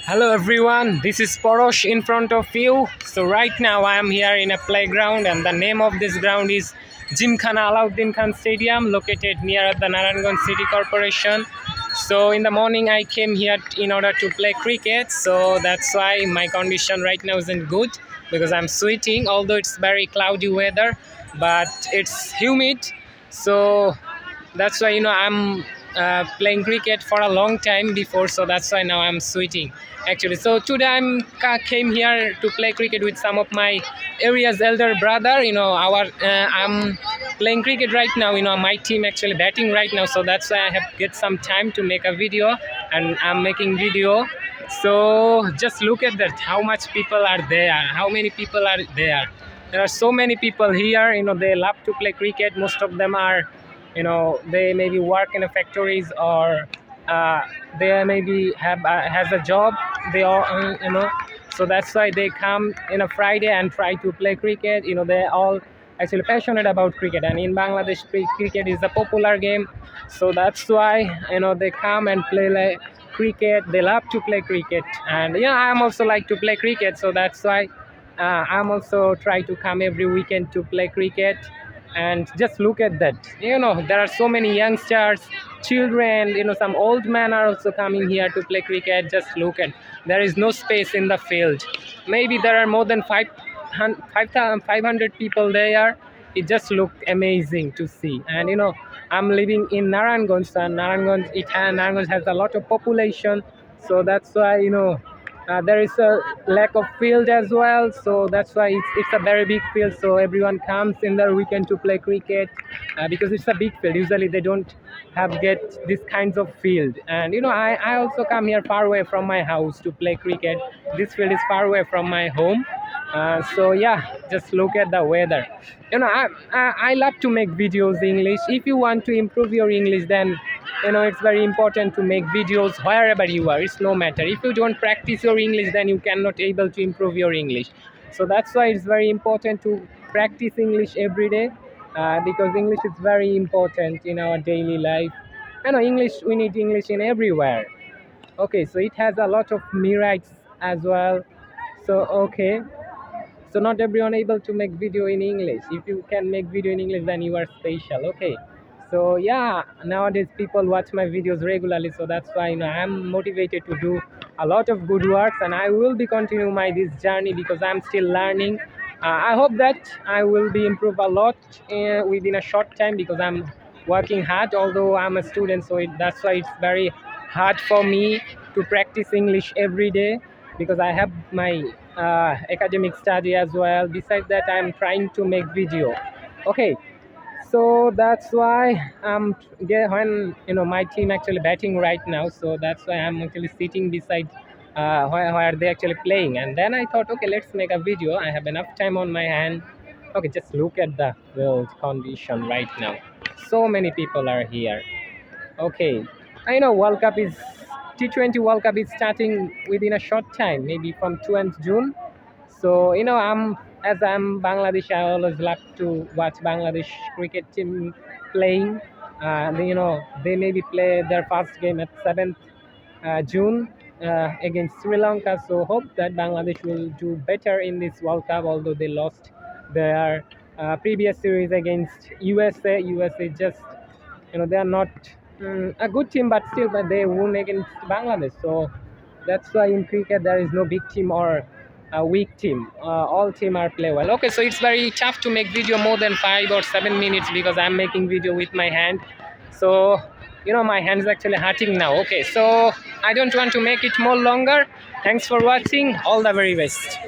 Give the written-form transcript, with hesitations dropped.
Hello everyone, this is Porosh in front of you. So right now I am here in a playground and the name of this ground is Gymkhana Alauddin Khan Stadium located near the Narayanganj City Corporation. So in the morning I came here in order to play cricket, so that's why my condition right now isn't good because I'm sweating, although it's very cloudy weather, but it's humid. So that's why I'm playing cricket for a long time before, so that's why now I'm sweating actually. So today came here to play cricket with some of my area's elder brother. I'm playing cricket right now. My team actually batting right now, so that's why I have get some time to make a video, and I'm making video. So just look at that, how much people are there, how many people are there. There are so many people here. They love to play cricket. Most of them are, they maybe work in a factories, or they maybe has a job. They all, so that's why they come in a Friday and try to play cricket. They all actually passionate about cricket, and in Bangladesh cricket is a popular game, so that's why they come and play like cricket. They love to play cricket, and I'm also like to play cricket, so that's why I'm also try to come every weekend to play cricket. And just look at that, there are so many youngsters, children, some old men are also coming here to play cricket. Just look at, there is no space in the field. Maybe there are more than 500 people there. It just looked amazing to see. And I'm living in Narayanganj, and Narayanganj has a lot of population, so that's why there is a lack of field as well, so that's why it's a very big field. So everyone comes in the weekend to play cricket because it's a big field. Usually they don't get these kinds of field. And I also come here far away from my house to play cricket. This field is far away from my home. So yeah, just look at the weather. I love to make videos English. If you want to improve your English, then it's very important to make videos wherever you are. It's no matter if you don't practice your English, then you cannot able to improve your English. So that's why it's very important to practice English every day, because English is very important in our daily life. English, we need English in everywhere. Okay, so it has a lot of merites as well. So okay, so not everyone able to make video in English. If you can make video in English, then you are special. Okay, so yeah, nowadays people watch my videos regularly, so that's why I'm motivated to do a lot of good works, and I will be continuing this journey because I'm still learning. I hope that I will be improve a lot within a short time, because I'm working hard, although I'm a student, so that's why it's very hard for me to practice English every day, because I have my academic study as well. Besides that, I'm trying to make video. Okay, so that's why when my team actually batting right now, so that's why I'm actually sitting beside where they actually playing. And then I thought, okay, let's make a video. I have enough time on my hand. Okay, just look at the world condition right now. So many people are here. Okay, I know World Cup is T20 World Cup is starting within a short time, maybe from 20th June. So I'm Bangladesh, I always love to watch Bangladesh cricket team playing. They maybe play their first game at 7th June against Sri Lanka. So hope that Bangladesh will do better in this World Cup, although they lost their previous series against USA. USA just they are not a good team, but still, but they won against Bangladesh. So that's why in cricket there is no big team or a weak team. All team are play well. Okay, so it's very tough to make video more than 5 or 7 minutes because I'm making video with my hand. So my hand is actually hurting now. Okay, so I don't want to make it more longer. Thanks for watching. All the very best.